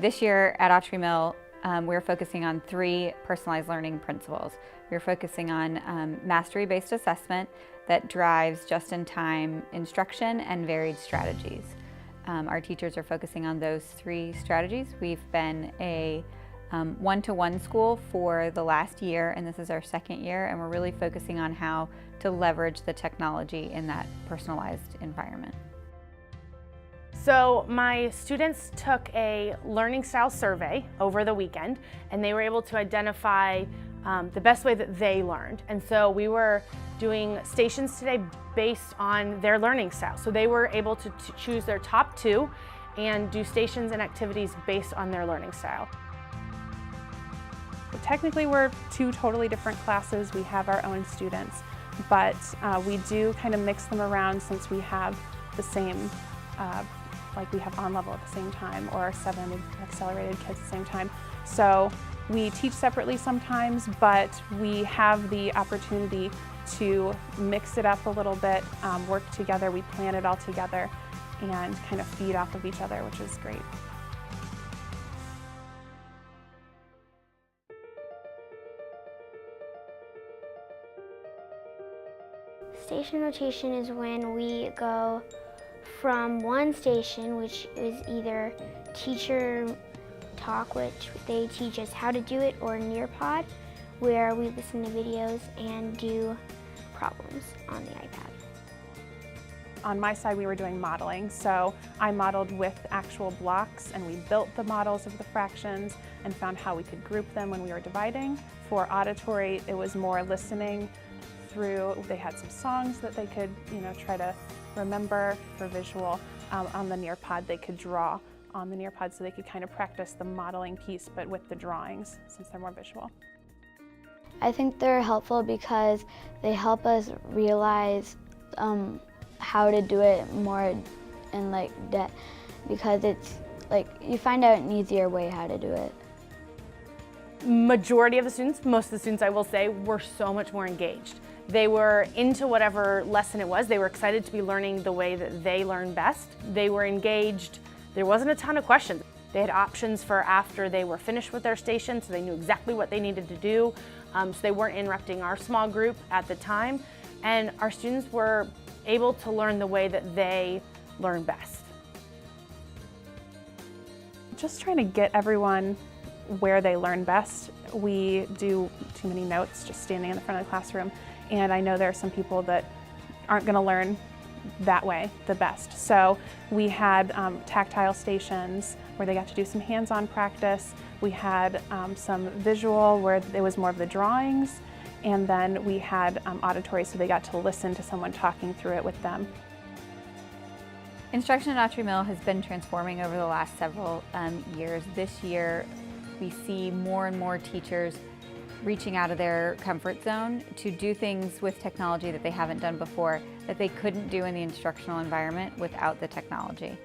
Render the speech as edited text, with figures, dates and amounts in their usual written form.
This year at Autrey Mill, we're focusing on 3 personalized learning principles. We're focusing on mastery-based assessment that drives just-in-time instruction and varied strategies. Our teachers are focusing on those 3 strategies. We've been a one-to-one school for the last year, and this is our 2nd year, and we're really focusing on how to leverage the technology in that personalized environment. So my students took a learning style survey over the weekend, and they were able to identify the best way that they learned. And so we were doing stations today based on their learning style. So they were able to choose their top 2 and do stations and activities based on their learning style. Technically, we're 2 totally different classes. We have our own students, but we do kind of mix them around since we have the same like we have on level at the same time, or 7 accelerated kids at the same time. So we teach separately sometimes, but we have the opportunity to mix it up a little bit, work together, we plan it all together, and kind of feed off of each other, which is great. Station rotation is when we go from one station, which is either teacher talk, which they teach us how to do it, or Nearpod, where we listen to videos and do problems on the iPad. On my side, we were doing modeling, so I modeled with actual blocks, and we built the models of the fractions and found how we could group them when we were dividing. For auditory, it was more listening through. They had some songs that they could, try to remember. For visual, on the Nearpod, they could draw on the Nearpod, so they could kind of practice the modeling piece, but with the drawings, since they're more visual. I think they're helpful because they help us realize how to do it more in depth, because it's you find out an easier way how to do it. Majority of the students, most of the students I will say, were so much more engaged. They were into whatever lesson it was. They were excited to be learning the way that they learn best. They were engaged. There wasn't a ton of questions. They had options for after they were finished with their station, so they knew exactly what they needed to do. So they weren't interrupting our small group at the time. And our students were able to learn the way that they learn best. Just trying to get everyone where they learn best. We do too many notes just standing in the front of the classroom, and I know there are some people that aren't going to learn that way the best. So we had tactile stations where they got to do some hands-on practice. We had some visual where it was more of the drawings, and then we had auditory, so they got to listen to someone talking through it with them. Instruction at Autrey Mill has been transforming over the last several years. This year, we see more and more teachers reaching out of their comfort zone to do things with technology that they haven't done before, that they couldn't do in the instructional environment without the technology.